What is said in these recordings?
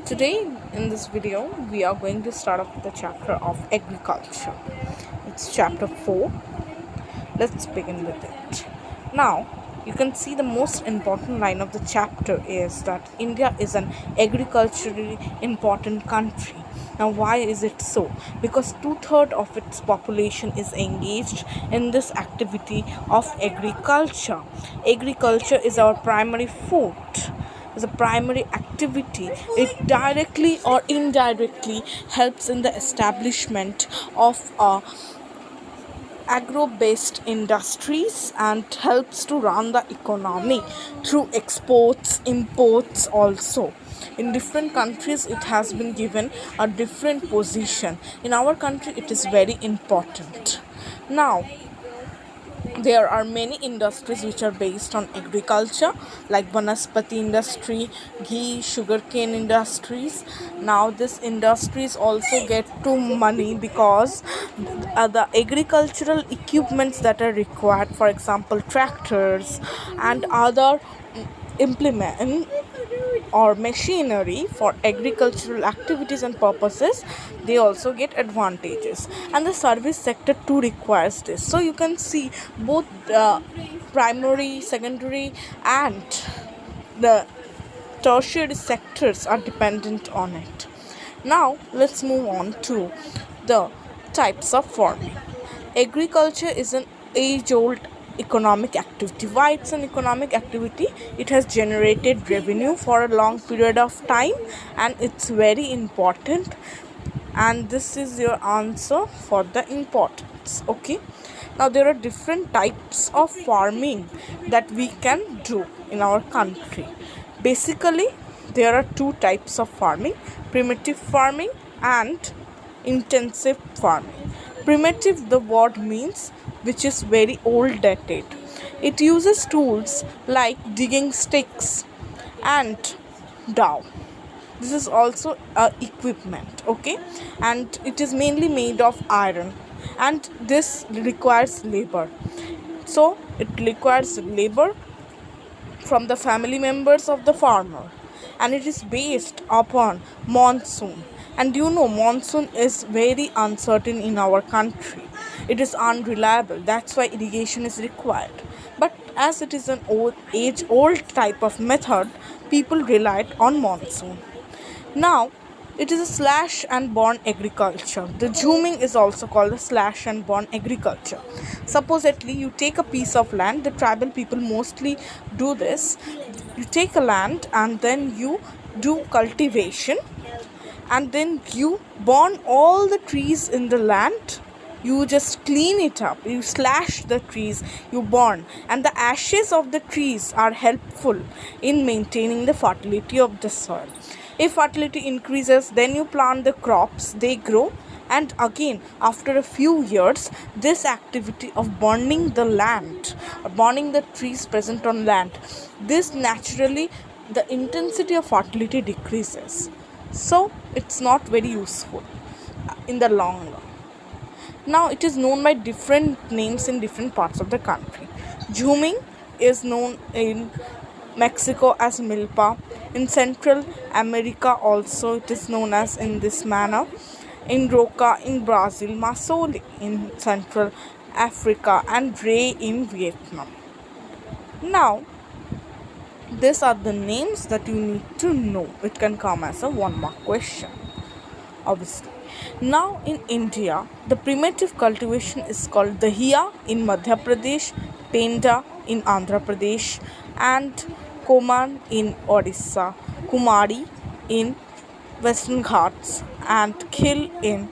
Today in this video we are going to start off with the chapter of agriculture. It's chapter 4. Let's begin with it. Now you can see the most important line of the chapter is that India is an agriculturally important country. Now why is it so? Because 2/3 of its population is engaged in this activity of agriculture. Agriculture is our primary food, as a primary activity. It directly or indirectly helps in the establishment of agro-based industries and helps to run the economy through exports, imports also. In different countries it has been given a different position. In our country it is very important. Now there are many industries which are based on agriculture, like vanaspati industry, ghee, sugarcane industries. Now this industries also get to money because the agricultural equipments that are required, for example tractors and other implement or machinery for agricultural activities and purposes, they also get advantages, and the service sector too requires this. So you can see both primary, secondary and the tertiary sectors are dependent on it. Now let's move on to the types of farming. Agriculture is an age-old economic activity. Why it's an economic activity? It has generated revenue for a long period of time and it's very important, and this is your answer for the importance. Okay, now there are different types of farming that we can do in our country. Basically there are two types of farming: primitive farming and intensive farming. Primitive, the word means which is very old dated. It uses tools like digging sticks and dow. This is also equipment, okay, and it is mainly made of iron, and this requires labor. So it requires labor from the family members of the farmer, and it is based upon monsoon. And you know monsoon is very uncertain in our country. It is unreliable, that's why irrigation is required. But as it is an age old type of method, people relied on monsoon. Now it is a slash and burn agriculture. The zooming is also called a slash and burn agriculture. Supposedly you take a piece of land, the tribal people mostly do this. You take a land and then you do cultivation, and then you burn all the trees in the land. You just clean it up, you slash the trees, you burn, and the ashes of the trees are helpful in maintaining the fertility of the soil. If fertility increases, then you plant the crops, they grow, and again after a few years this activity of burning the land or burning the trees present on land, this naturally the intensity of fertility decreases, so it's not very useful in the long run. Now it is known by different names in different parts of the country. Zooming is known in Mexico as milpa. In Central America also it is known as in this manner. In Roca in Brazil, Masoli in Central Africa, and Ray in Vietnam. Now these are the names that you need to know. It can come as a 1 mark question, obviously. Now in India, the primitive cultivation is called Dahiya in Madhya Pradesh, Penda in Andhra Pradesh, and Koman in Odisha, Kumari in Western Ghats, and Khil in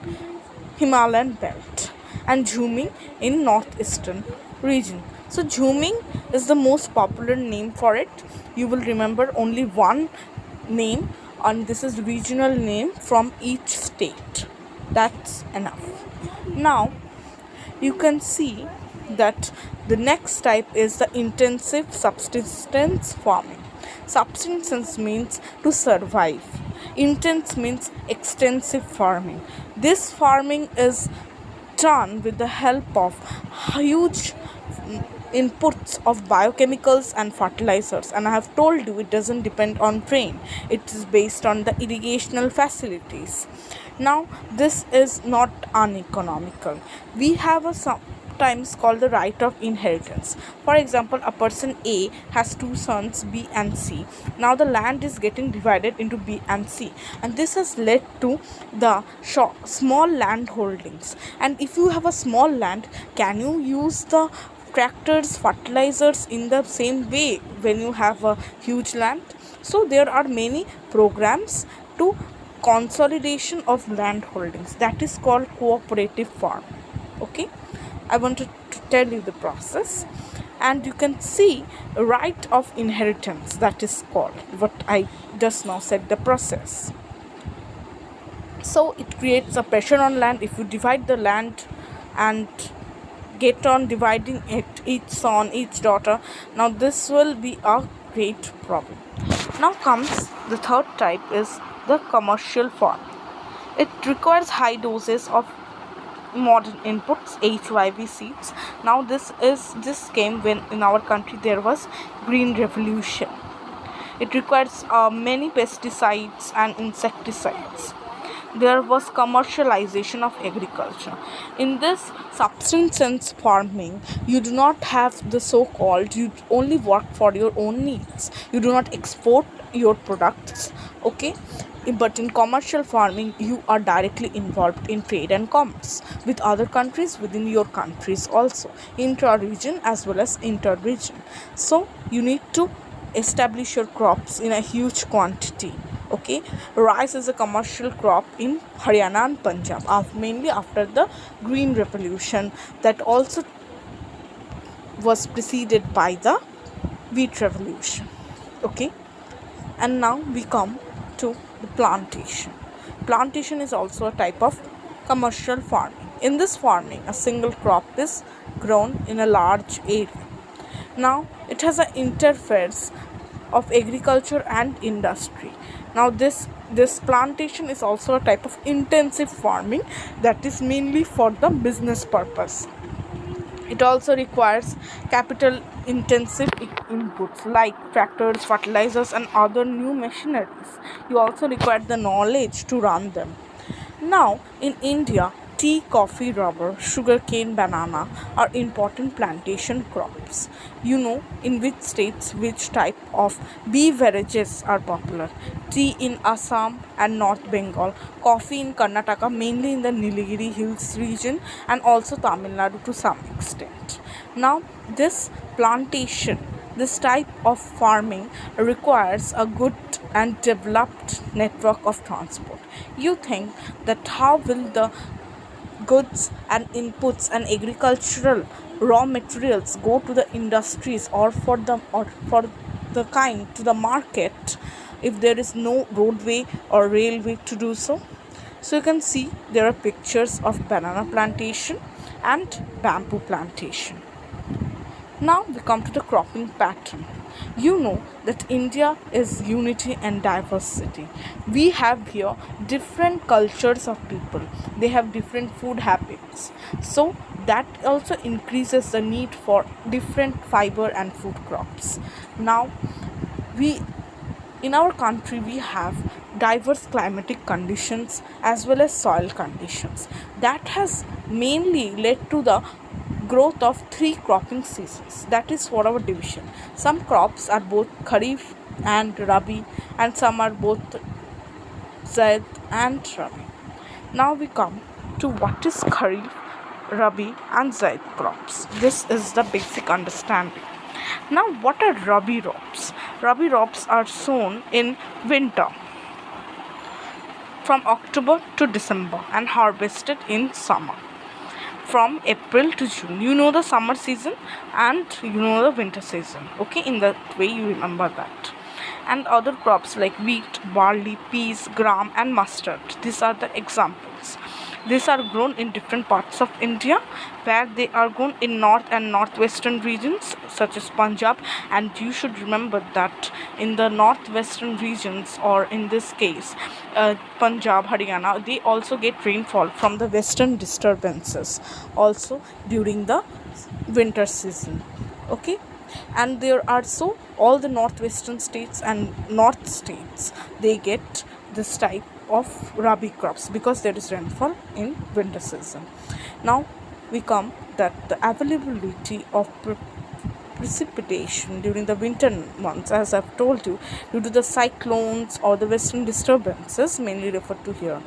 Himalayan belt, and Jhuming in northeastern region. So Jhuming is the most popular name for it. You will remember only one name, and this is regional name from each state. That's enough. Now you can see that the next type is the intensive subsistence farming. Subsistence means to survive. Intense means extensive farming. This farming is done with the help of huge inputs of biochemicals and fertilizers, and I have told you it doesn't depend on rain, it is based on the irrigational facilities. Now this is not uneconomical. We have a sometimes called the right of inheritance. For example, a person A has two sons B and C. Now the land is getting divided into B and C, and this has led to the small land holdings. And if you have a small land, can you use the tractors, fertilizers in the same way when you have a huge land? So there are many programs to consolidation of land holdings, that is called cooperative farm. Okay, I wanted to tell you the process, and you can see right of inheritance, that is called what I just now said the process. So it creates a pressure on land. If you divide the land and get on dividing it, each son, each daughter, now this will be a great problem. Now comes the third type, is the commercial farm. It requires high doses of modern inputs, HYV seeds. Now this came when in our country there was green revolution. It requires many pesticides and insecticides. There was commercialization of agriculture. In this subsistence farming, you do not have the so-called, you only work for your own needs. You do not export your products, okay? But in commercial farming, you are directly involved in trade and commerce with other countries, within your countries also, intra-region as well as inter-region. So you need to establish your crops in a huge quantity. Okay, rice is a commercial crop in Haryana and Punjab, mainly after the green revolution, that also was preceded by the wheat revolution. Okay, and now we come to the plantation. Plantation is also a type of commercial farming. In this farming, a single crop is grown in a large area. Now it has an interface of agriculture and industry. Now this plantation is also a type of intensive farming, that is mainly for the business purpose. It also requires capital intensive inputs like tractors, fertilizers and other new machineries. You also require the knowledge to run them. Now, in India, tea, coffee, rubber, sugarcane, banana are important plantation crops. You know in which states which type of beverages are popular. Tea in Assam and North Bengal, coffee in Karnataka, mainly in the Nilgiri Hills region, and also Tamil Nadu to some extent. Now, this plantation, this type of farming requires a good and developed network of transport. You think that how will the goods and inputs and agricultural raw materials go to the industries or for the kind to the market if there is no roadway or railway to do so? So you can see there are pictures of banana plantation and bamboo plantation. Now we come to the cropping pattern. You know that India is unity and diversity. We have here different cultures of people. They have different food habits. So that also increases the need for different fiber and food crops. Now we in our country we have diverse climatic conditions as well as soil conditions. That has mainly led to the growth of three cropping seasons, that is for our division. Some crops are both kharif and rabi, and some are both zaid and rabi. Now we come to what is kharif, rabi and zaid crops. This is the basic understanding. Now what are rabi crops? Rabi crops are sown in winter from October to December and harvested in summer from April to June. You know the summer season and you know the winter season. Okay, in that way you remember that. And other crops like wheat, barley, peas, gram and mustard. These are the examples. These are grown in different parts of India, where they are grown in north and northwestern regions such as Punjab. And you should remember that in the northwestern regions, or in this case Punjab, Haryana, they also get rainfall from the western disturbances also during the winter season. Okay, and there are so all the northwestern states and north states, they get this type of rabi crops because there is rainfall in winter season. Now we come that the availability of precipitation during the winter months, as I've told you, due to the cyclones or the western disturbances mainly referred to here,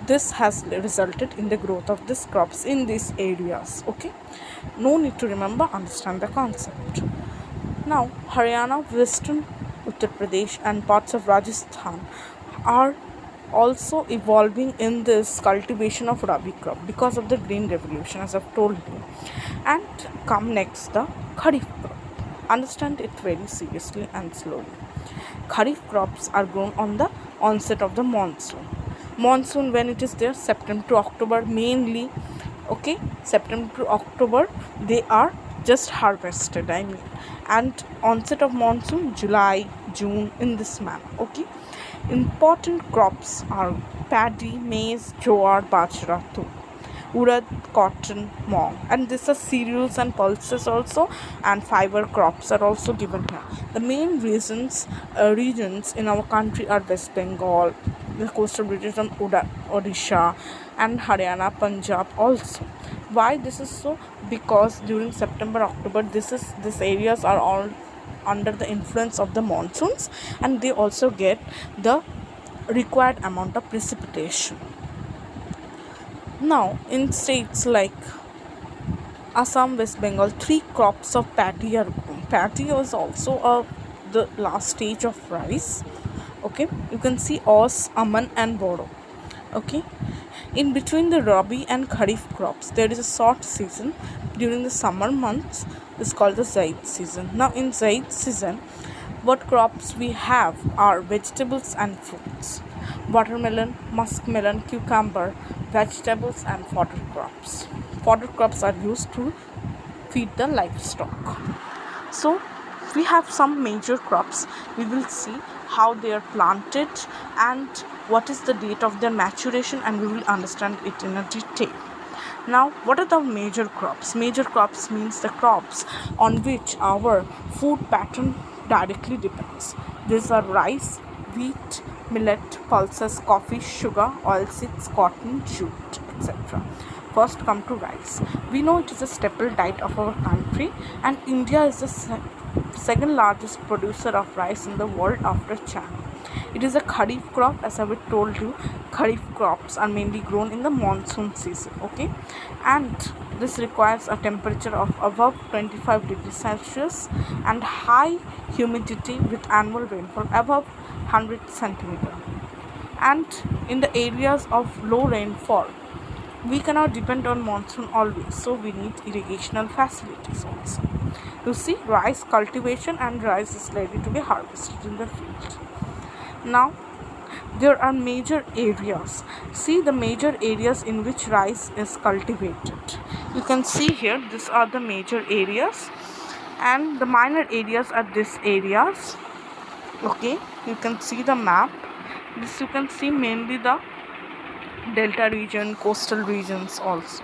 this has resulted in the growth of these crops in these areas. Okay, no need to remember, understand the concept. Now Haryana, western Uttar Pradesh and parts of Rajasthan are also evolving in this cultivation of rabi crop because of the green revolution, as I've told you. And come next the kharif crop. Understand it very seriously and slowly. Kharif crops are grown on the onset of the monsoon when it is there, September to October mainly. Okay, September to October they are just harvested, I mean, and onset of monsoon July, June, in this manner. Okay, important crops are paddy, maize, jowar, bajra too, urad, cotton, mong, and these are cereals and pulses also, and fiber crops are also given here. The main regions in our country are West Bengal, the coastal regions of Odisha and Haryana, Punjab also. Why this is so? Because during September, October, these areas are all under the influence of the monsoons, and they also get the required amount of precipitation. Now, in states like Assam, West Bengal, three crops of paddy are grown. Paddy is also the last stage of rice. Okay, you can see Os, Aman, and Bodo. Okay, in between the Rabi and Kharif crops, there is a short season during the summer months. It's called the Zaid season. Now, in Zaid season, what crops we have are vegetables and fruits: watermelon, muskmelon, cucumber, vegetables, and fodder crops. Fodder crops are used to feed the livestock. So, we have some major crops. We will see how they are planted and what is the date of their maturation, and we will understand it in a detail. Now, what are the major crops? Major crops means the crops on which our food pattern directly depends. These are rice, wheat, millet, pulses, coffee, sugar, oilseeds, cotton, jute, etc. First come to rice. We know it is a staple diet of our country, and India is the second largest producer of rice in the world after China. It is a kharif crop, as I have told you. Kharif crops are mainly grown in the monsoon season. Okay, and this requires a temperature of above 25 degrees Celsius and high humidity with annual rainfall above 100 centimeter. And in the areas of low rainfall, we cannot depend on monsoon always, so we need irrigational facilities also. You see, rice cultivation and rice is ready to be harvested in the field. Now, there are major areas. See the major areas in which rice is cultivated. You can see here, these are the major areas, and the minor areas are these areas. Okay, you can see the map. This you can see mainly the delta region, coastal regions also.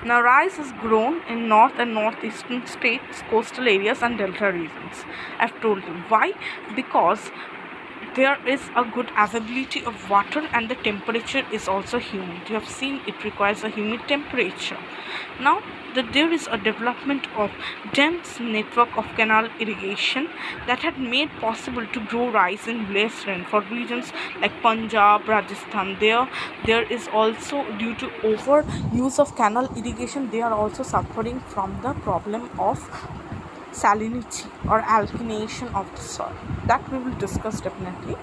Now, rice is grown in north and northeastern states, coastal areas, and delta regions. I've told you why. Because there is a good availability of water, and the temperature is also humid. You have seen it requires a humid temperature. Now that there is a development of dense network of canal irrigation that had made possible to grow rice in less rainfall regions like Punjab, Rajasthan. There is also, due to over use of canal irrigation, they are also suffering from the problem of salinity or alkalination of the soil. That we will discuss definitely.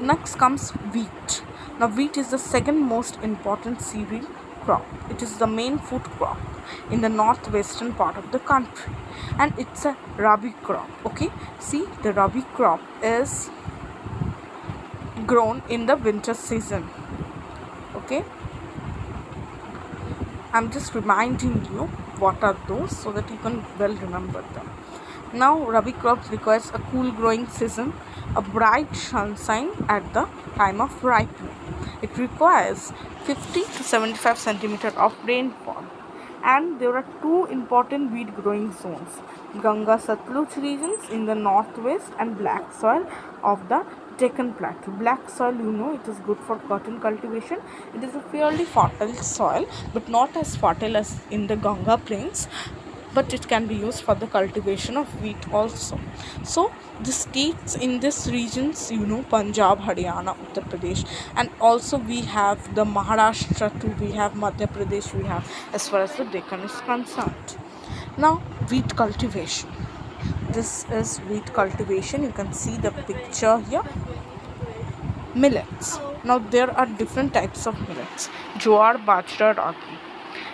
Next comes wheat. Now, wheat is the second most important cereal crop. It is the main food crop in the northwestern part of the country, and it's a rabi crop. Okay, see, the rabi crop is grown in the winter season. Okay, I'm just reminding you what are those so that you can well remember them. Now, rabi crops requires a cool growing season, a bright sunshine at the time of ripening. It requires 50 to 75 centimeter of rainfall. And there are two important wheat growing zones: Ganga Satluj regions in the northwest and black soil of the Deccan Plateau. Black soil, it is good for cotton cultivation. It is a fairly fertile soil, but not as fertile as in the Ganga plains, but it can be used for the cultivation of wheat also. So the states in this regions, Punjab, Haryana, Uttar Pradesh, and also we have the Maharashtra too, we have Madhya Pradesh, we have, as far as the Deccan is concerned. Now, wheat cultivation. This is wheat cultivation. You can see the picture here. Millets. Now there are different types of millets: jowar, bajra, ragi,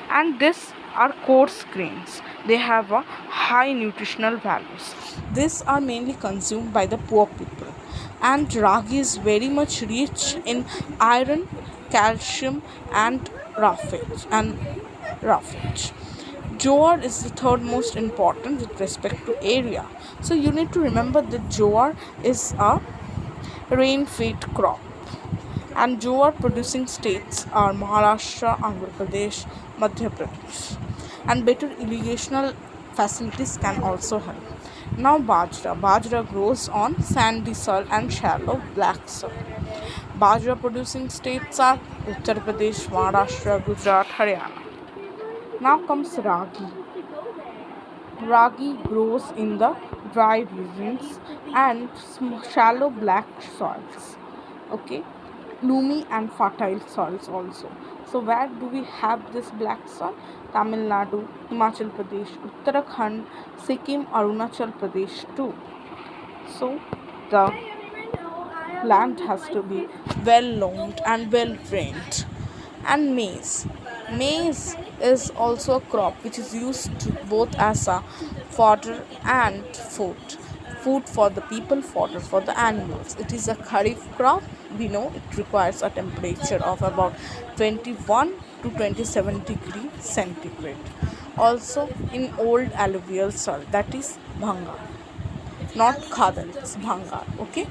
and these are coarse grains. They have a high nutritional values. These are mainly consumed by the poor people, and ragi is very much rich in iron, calcium, and roughage. Jowar is the third most important with respect to area. So you need to remember that jowar is a rain-fed crop, and jowar producing states are Maharashtra, Andhra Pradesh, Madhya Pradesh, and better irrigational facilities can also help. Now, bajra grows on sandy soil and shallow black soil. Bajra producing states are Uttar Pradesh, Maharashtra, Gujarat, Haryana. Now comes ragi. Ragi grows in the dry regions and shallow black soils. Okay, loamy and fertile soils also. So where do we have this black soil? Tamil Nadu, Himachal Pradesh, Uttarakhand, Sikkim, Arunachal Pradesh too. So the land has to be well loamed and well drained. And maize is also a crop which is used both as a fodder and food for the people, fodder for the animals. It is a kharif crop. We know it requires a temperature of about 21 to 27 degree centigrade, also in old alluvial soil, that is bhangar, not khadar, it's bhangar. Okay,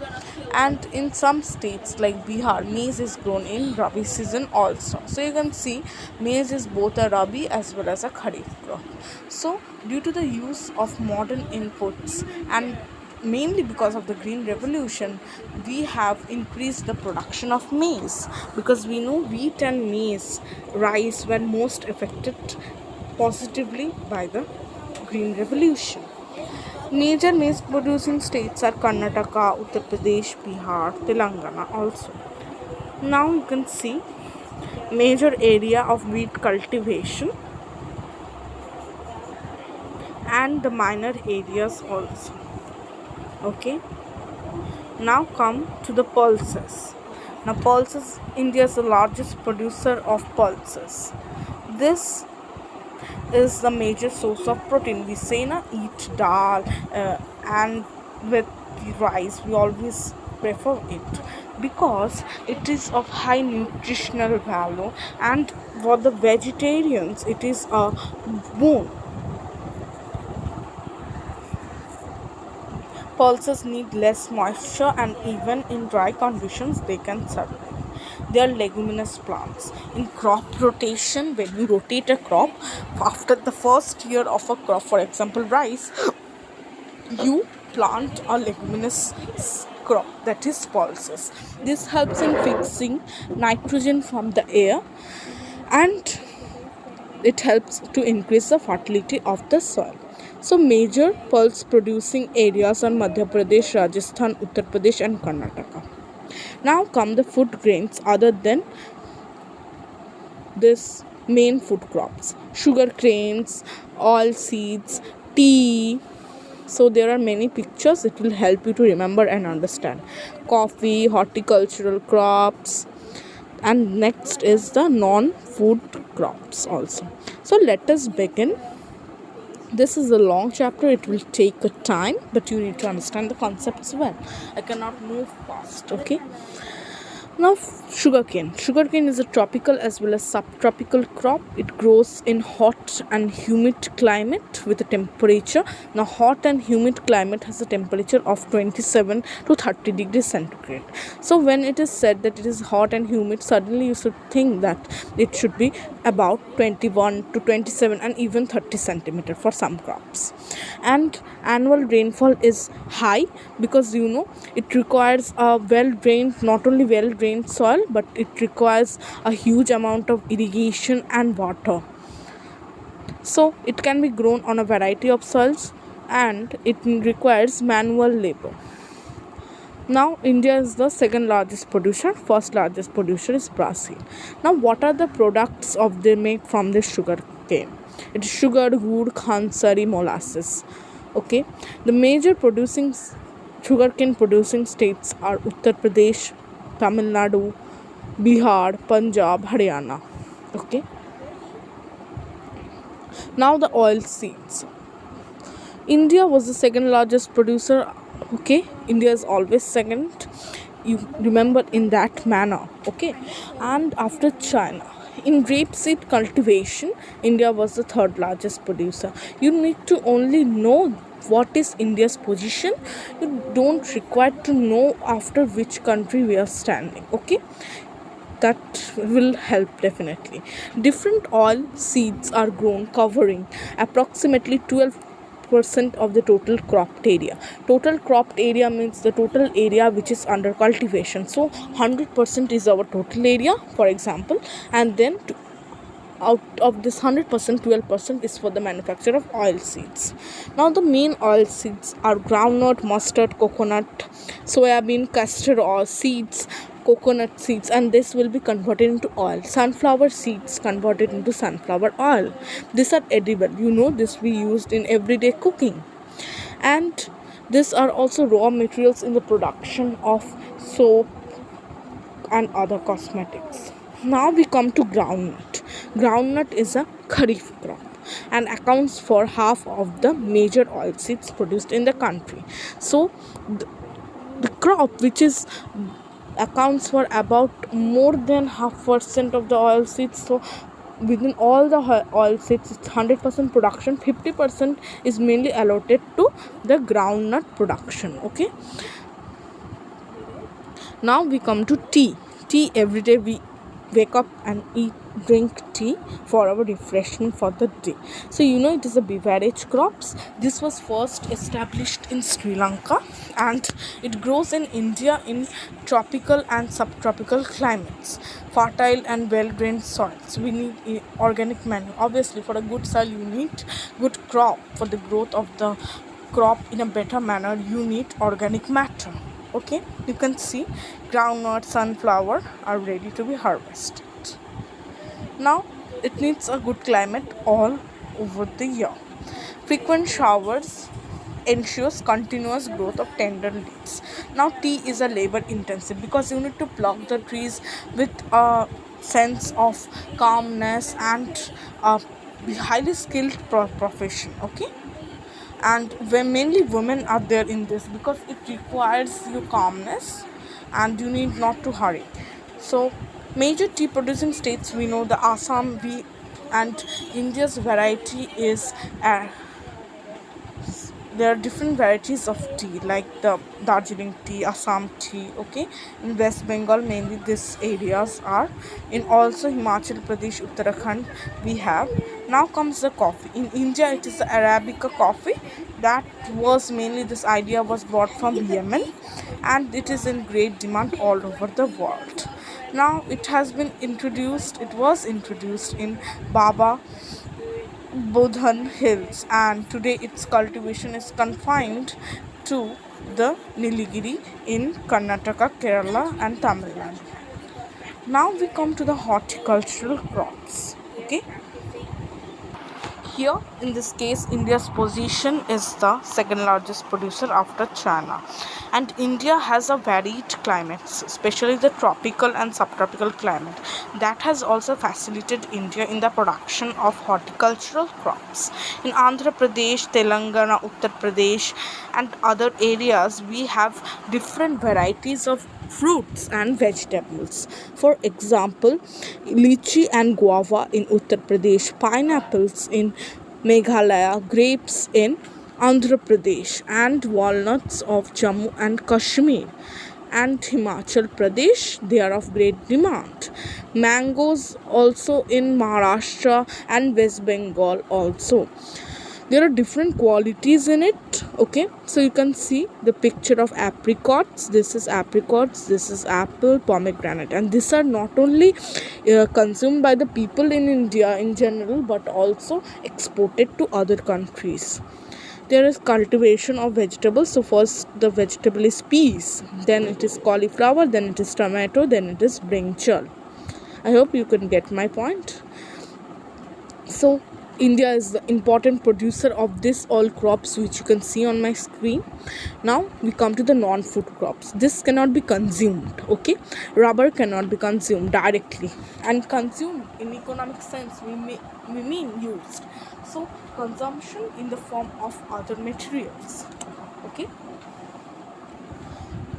and in some states like Bihar, maize is grown in Rabi season also. So you can see maize is both a Rabi as well as a Kharif crop. So due to the use of modern inputs and mainly because of the green revolution, we have increased the production of maize, because we know wheat and maize, rice, were most affected positively by the green revolution. Major maize producing states are Karnataka, Uttar Pradesh, Bihar, Telangana also. Now you can see major area of wheat cultivation and the minor areas also. Okay. Now come to the pulses. Now pulses, India is the largest producer of pulses. This is the major source of protein. We say na, eat dal and with rice. We always prefer it because it is of high nutritional value, and for the vegetarians it is a boon. Pulses need less moisture, and even in dry conditions they can survive. They are leguminous plants. In crop rotation, when you rotate a crop, after the first year of a crop, for example rice, you plant a leguminous crop, that is pulses. This helps in fixing nitrogen from the air, and it helps to increase the fertility of the soil. So major pulse producing areas are Madhya Pradesh, Rajasthan, Uttar Pradesh and Karnataka. Now come the food grains other than this main food crops: sugar canes, oil seeds, tea. So there are many pictures, it will help you to remember and understand. Coffee, horticultural crops, and next is the non-food crops also. So let us begin. This is a long chapter, it will take a time, but you need to understand the concepts well. I cannot move fast. Okay, Now, sugarcane. Sugarcane is a tropical as well as subtropical crop. It grows in hot and humid climate with a temperature. Now, hot and humid climate has a temperature of 27 to 30 degrees centigrade. So, when it is said that it is hot and humid, suddenly you should think that it should be about 21 to 27 and even 30 centimeter for some crops. And annual rainfall is high because it requires a well drained, not only well drained soil, but it requires a huge amount of irrigation and water. So it can be grown on a variety of soils and it requires manual labor. Now India is the second largest producer. First largest producer is Brazil. Now what are the products of they make from the sugar cane? It is sugar, wood, khansari, molasses. Okay, the major producing sugarcane producing states are Uttar Pradesh, Tamil Nadu, Bihar, Punjab, Haryana. Okay. Now the oil seeds. India was the second largest producer. Okay, India is always second. You remember in that manner. Okay, and after China. In rapeseed cultivation, India was the third largest producer. You need to only know what is India's position. You don't require to know after which country we are standing. Okay, that will help definitely. Different oil seeds are grown covering approximately 12% of the total cropped area. Total cropped area means the total area which is under cultivation. So 100% is our total area, for example, and then out of this 100%, 12% is for the manufacture of oil seeds. Now the main oil seeds are groundnut, mustard, coconut, soybean, castor oil seeds, coconut seeds, and this will be converted into oil. Sunflower seeds converted into sunflower oil. These are edible. This we used in everyday cooking. And these are also raw materials in the production of soap and other cosmetics. Now we come to groundnut. Groundnut is a kharif crop and accounts for half of the major oilseeds produced in the country. So the crop which is accounts for about more than 0.5% of the oilseeds. So within all the oilseeds, it's 100% production. 50% is mainly allotted to the groundnut production. Okay. Now we come to tea. Tea, every day we wake up and drink tea for our refreshment for the day. So it is a beverage crops. This was first established in Sri Lanka and it grows in India in tropical and subtropical climates, fertile and well drained soils. We need organic manure. Obviously, for a good soil you need good crop. For the growth of the crop in a better manner you need organic matter. Okay, you can see groundnut, sunflower are ready to be harvested. Now it needs a good climate all over the year. Frequent showers ensures continuous growth of tender leaves. Now tea is a labor intensive because you need to pluck the trees with a sense of calmness and a highly skilled profession. Okay, and when mainly women are there in this because it requires you calmness and you need not to hurry. So major tea producing states, we know the Assam, and India's variety is there are different varieties of tea like the Darjeeling tea, Assam tea. Okay, in West Bengal mainly these areas are. In also Himachal Pradesh, Uttarakhand we have. Now comes the coffee. In India it is the Arabica coffee. That was mainly, this idea was brought from Yemen and it is in great demand all over the world. Now it was introduced in Baba Bodhan Hills and today its cultivation is confined to the Nilgiri in Karnataka, Kerala and Tamil Nadu. Now we come to the horticultural crops. Okay. Here in this case India's position is the second largest producer after China, and India has a varied climates, especially the tropical and subtropical climate that has also facilitated India in the production of horticultural crops. In Andhra Pradesh, Telangana, Uttar Pradesh and other areas we have different varieties of fruits and vegetables. For example, lychee and guava in Uttar Pradesh, pineapples in Meghalaya, grapes in Andhra Pradesh, and walnuts of Jammu and Kashmir and Himachal Pradesh, they are of great demand. Mangoes also in Maharashtra and West Bengal also. There are different qualities in it. Okay, so you can see the picture of apricots. This is apricots, this is apple, pomegranate, and these are not only consumed by the people in India in general, but also exported to other countries. There is cultivation of vegetables. So first the vegetable is peas, then it is cauliflower, then it is tomato, then it is brinjal. I hope you can get my point. So India is the important producer of this all crops which you can see on my screen. Now we come to the non-food crops. This cannot be consumed. Okay, rubber cannot be consumed directly, and consumed in economic sense we mean used. So consumption in the form of other materials. Okay,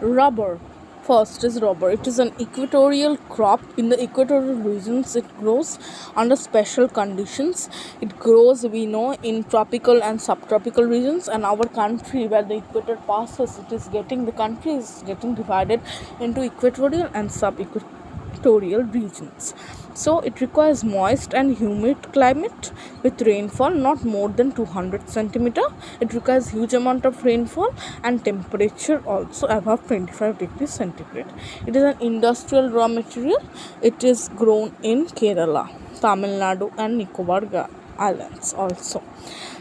rubber. First is rubber. It is an equatorial crop. In the equatorial regions, it grows under special conditions. It grows, we know, in tropical and subtropical regions. And our country, where the equator passes, the country is getting divided into equatorial and sub-equatorial regions. So it requires moist and humid climate with rainfall not more than 200 centimeter. It requires huge amount of rainfall and temperature also above 25 degrees centigrade. It is an industrial raw material. It is grown in Kerala, Tamil Nadu and Nicobar Islands also.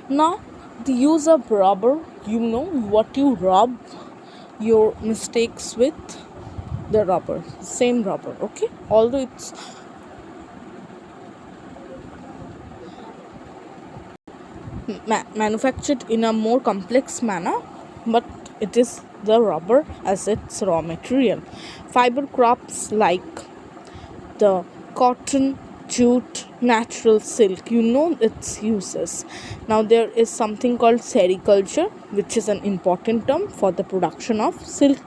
Now the use of rubber, you know what you rub your mistakes with the rubber, same rubber. Okay, although it's manufactured in a more complex manner, but it is the rubber as its raw material. Fiber crops like the cotton, jute, natural silk, you know its uses. Now there is something called sericulture, which is an important term for the production of silk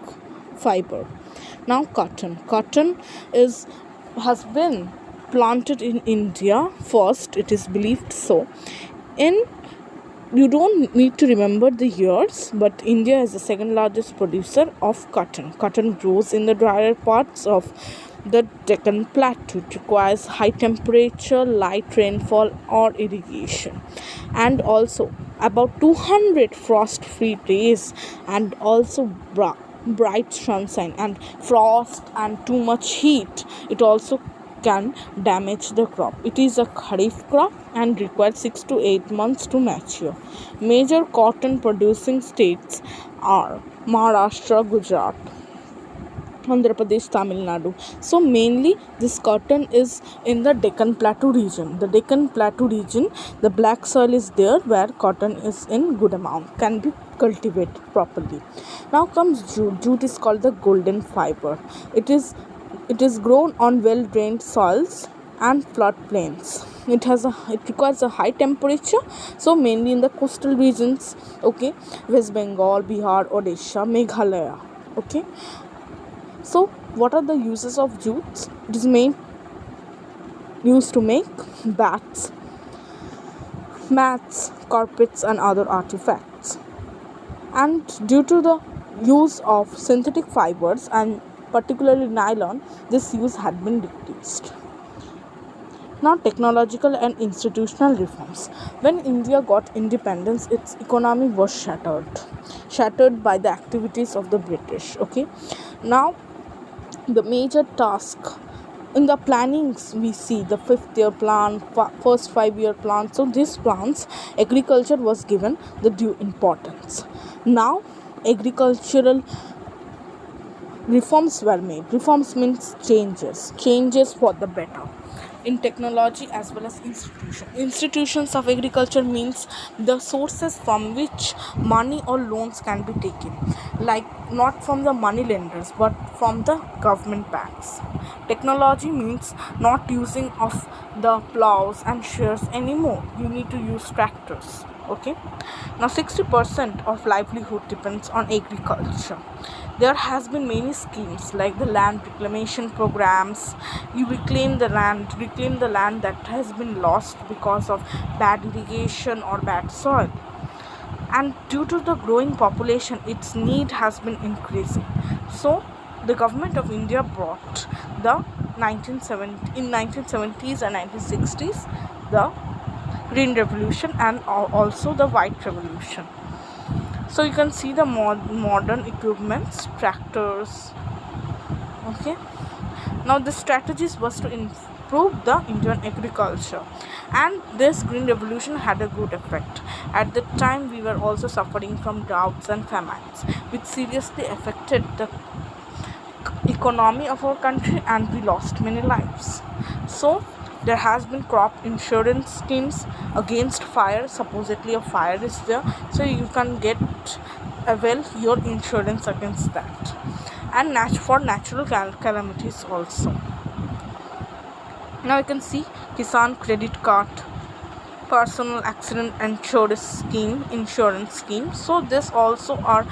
fiber. Now cotton has been planted in India first, it is believed so. In You don't need to remember the years, but India is the second largest producer of cotton. Cotton grows in the drier parts of the Deccan Plateau. It requires high temperature, light rainfall, or irrigation, and also about 200 frost-free days, and also bright sunshine. And frost and too much heat, it also can damage the crop. It is a kharif crop and requires 6 to 8 months to mature. Major cotton producing states are Maharashtra, Gujarat, Andhra Pradesh, Tamil Nadu. So mainly this cotton is in the Deccan Plateau region. The Deccan Plateau region, the black soil is there where cotton is in good amount, can be cultivated properly. Now comes jute. Jute is called the golden fiber. It is grown on well-drained soils and floodplains. It requires a high temperature, so mainly in the coastal regions. Okay, West Bengal, Bihar, Odisha, Meghalaya. Okay, so what are the uses of jute? It is used to make bats, mats, carpets, and other artifacts. And due to the use of synthetic fibers and particularly nylon, this use had been decreased. Now, technological and institutional reforms. When India got independence, its economy was shattered by the activities of the British. Okay, now the major task in the plannings, we see the 5th-year plan, first 5-year plan. So these plans, agriculture was given the due importance. Now agricultural reforms were made. Reforms means changes for the better in technology as well as institutions of agriculture means the sources from which money or loans can be taken, like not from the money lenders but from the government banks. Technology means not using of the plows and shears anymore. You need to use tractors. Okay, now 60% of livelihood depends on agriculture. There has been many schemes like the land reclamation programs. You reclaim the land that has been lost because of bad irrigation or bad soil, and due to the growing population its need has been increasing. So the government of India brought the 1970s and 1960s the green revolution and also the white revolution. So you can see the modern equipments, tractors. Okay, now the strategies was to improve the Indian agriculture, and this green revolution had a good effect. At the time we were also suffering from droughts and famines which seriously affected the economy of our country, and we lost many lives. So there has been crop insurance schemes against fire. Supposedly a fire is there, so you can get avail your insurance against that, and for natural calamities also. Now you can see Kisan credit card, personal accident insurance scheme. So this also are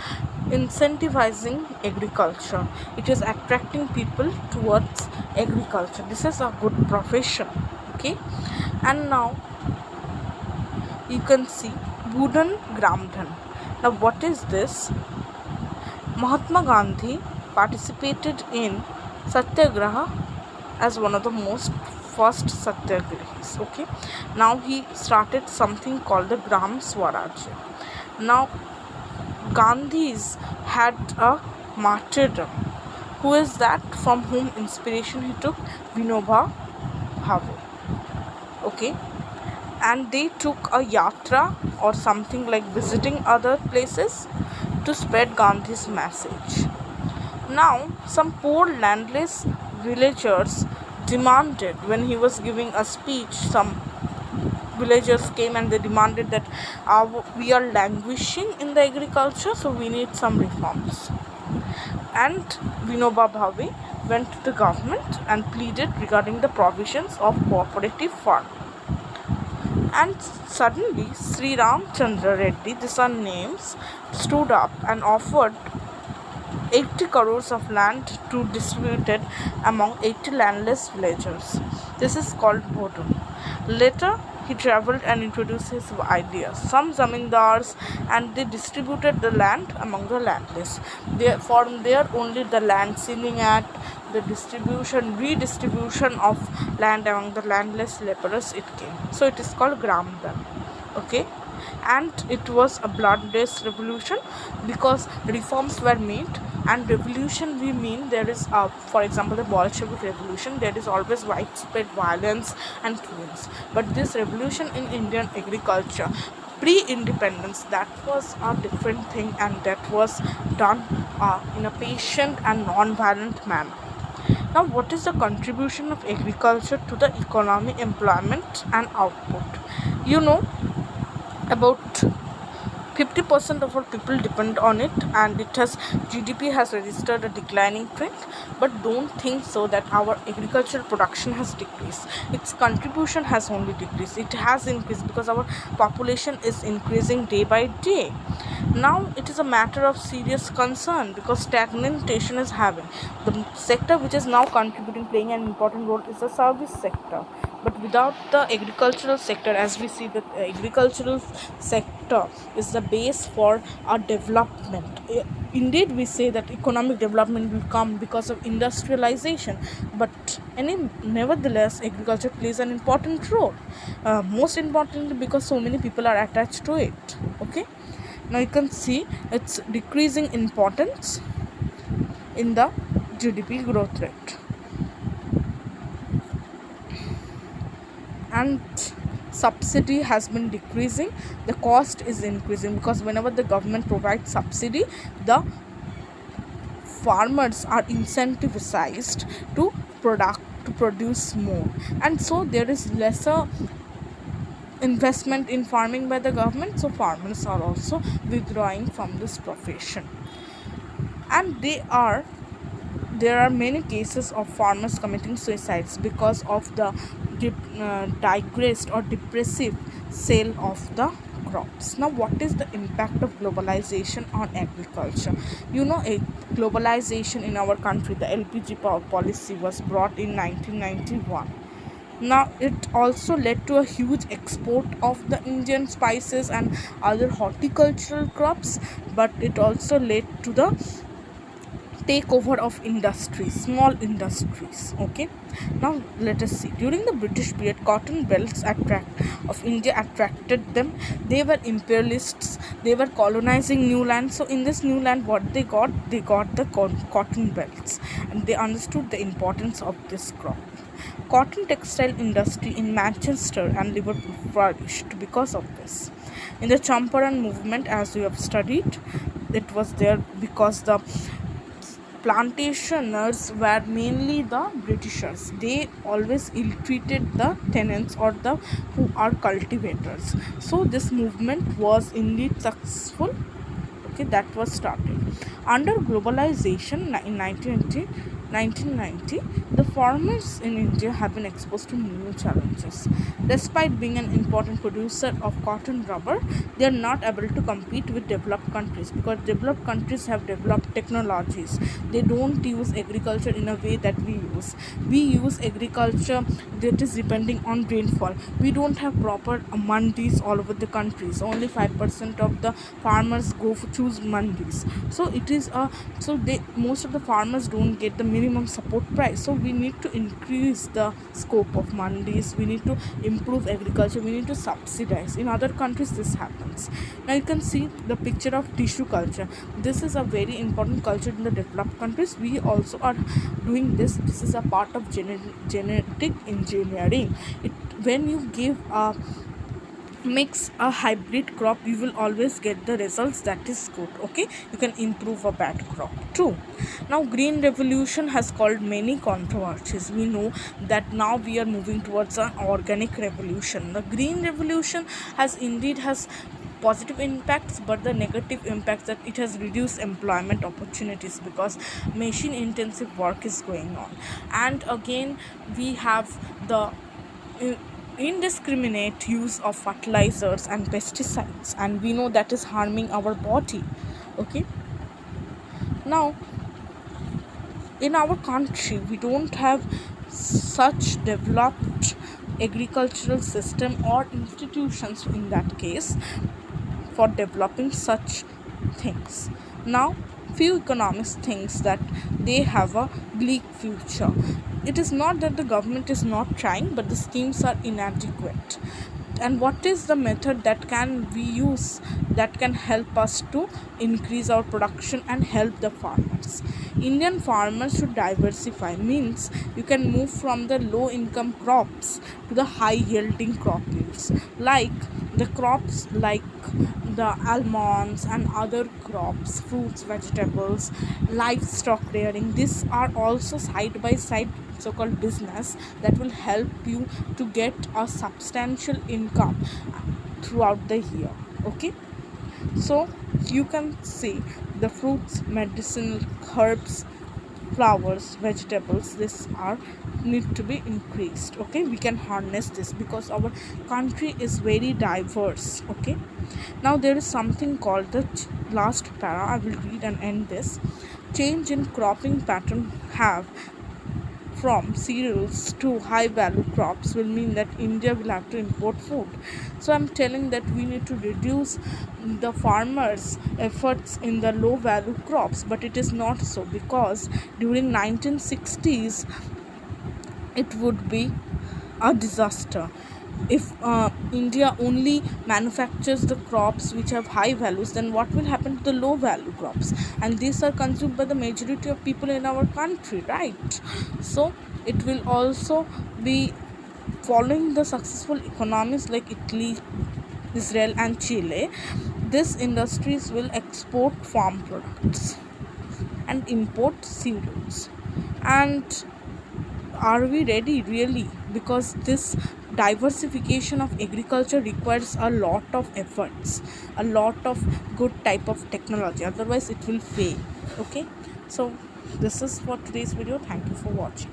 incentivizing agriculture. It is attracting people towards agriculture. This is a good profession. Okay, and now you can see Budan Gramdhan. Now what is this? Mahatma Gandhi participated in Satyagraha as one of the most first satyagrahis. Okay, now he started something called the Gram Swaraj. Now Gandhi's had a martyrdom. Who is that? From whom inspiration he took? Vinoba Bhave. Okay, and they took a yatra or something like visiting other places to spread Gandhi's message. Now some poor landless villagers demanded, when he was giving a speech, some villagers came and they demanded that we are languishing in the agriculture, so we need some reforms. And Vinoba Bhave went to the government and pleaded regarding the provisions of cooperative farming. And suddenly Sri Ramchandra Reddy, the son names, stood up and offered 80 crores of land to distributed among 80 landless villagers. This is called Bodun. Later, he traveled and introduced his ideas. Some zamindars, and they distributed the land among the landless. From there only the Land Ceiling Act, the redistribution of land among the landless laborers, it came. So it is called Gramdan. Okay, and it was a bloodless revolution because reforms were made. And revolution, we mean there is for example the Bolshevik revolution, there is always widespread violence and killings. But this revolution in Indian agriculture pre-independence, that was a different thing, and that was done in a patient and non-violent manner. Now what is the contribution of agriculture to the economy, employment and output? You know, about 50% of our people depend on it, and it has GDP has registered a declining trend. But don't think so that our agricultural production has decreased. Its contribution has only decreased. It has increased because our population is increasing day by day. Now it is a matter of serious concern because stagnation is having. The sector which is now contributing, playing an important role, is the service sector. But without the agricultural sector, as we see, the agricultural sector is the base for our development. Indeed, we say that economic development will come because of industrialization, but nevertheless agriculture plays an important role, most importantly because so many people are attached to it. Okay, now you can see it's decreasing importance in the GDP growth rate. And subsidy has been decreasing, the cost is increasing, because whenever the government provides subsidy, the farmers are incentivized to produce more, and so there is lesser investment in farming by the government, so farmers are also withdrawing from this profession. And there are many cases of farmers committing suicides because of the digressed or depressive sale of the crops. Now, what is the impact of globalization on agriculture? You know, globalization in our country, the LPG policy was brought in 1991. Now, it also led to a huge export of the Indian spices and other horticultural crops, but it also led to the takeover of industries, small industries. Okay, now let us see. During the British period, cotton belts attract of India attracted them. They were imperialists, they were colonizing new land. So in this new land, what they got the cotton belts, and they understood the importance of this crop. Cotton textile industry in Manchester and Liverpool flourished because of this. In the Champaran movement, as we have studied, it was there because the plantationers were mainly the Britishers. They always ill-treated the tenants or the who are cultivators. So this movement was indeed successful. Okay, that was started. Under globalization in 1990, the farmers in India have been exposed to new challenges. Despite being an important producer of cotton rubber, they are not able to compete with developed countries because developed countries have developed technologies. They don't use agriculture in a way that we use. We use agriculture that is depending on rainfall. We don't have proper mandis all over the countries. Only 5% of the farmers go for choose mandis. So it is a so they most of the farmers don't get the minimum support price. So we need to increase the scope of mandis. We need to improve agriculture. We need to subsidize. In other countries this happens. Now you can see the picture of tissue culture. This is a very important culture in the developed countries. We also are doing this. This is a part of genetic engineering. When you give a mix a hybrid crop, you will always get the results that is good. Okay, you can improve a bad crop too. Now, green revolution has caused many controversies. We know that now we are moving towards an organic revolution. The green revolution has positive impacts, but the negative impacts that it has reduced employment opportunities because machine intensive work is going on. And again, we have the indiscriminate use of fertilizers and pesticides, and we know that is harming our body. Okay, now in our country we don't have such developed agricultural system or institutions in that case for developing such things. Now, few economists thinks that they have a bleak future. It is not that the government is not trying, but the schemes are inadequate. And what is the method that can we use that can help us to increase our production and help the farmers? Indian farmers should diversify, means you can move from the low income crops to the high yielding crop yields, like the crops like the almonds and other crops, fruits, vegetables, livestock rearing. These are also side by side so-called business that will help you to get a substantial income throughout the year. Okay, so you can see the fruits, medicinal herbs, flowers, vegetables, this are need to be increased. Okay, we can harness this because our country is very diverse. Okay, now there is something called the last para. I will read and end this. Change in cropping pattern have from cereals to high value crops will mean that India will have to import food. So I'm telling that we need to reduce the farmers' efforts in the low value crops, but it is not so because during 1960s it would be a disaster if India only manufactures the crops which have high values. Then what will happen to the low value crops? And these are consumed by the majority of people in our country, right? So it will also be following the successful economies like Italy, Israel and Chile. These industries will export farm products and import cereals. And are we ready really? Because this diversification of agriculture requires a lot of efforts, a lot of good type of technology, otherwise it will fail. Okay, so this is for today's video. Thank you for watching.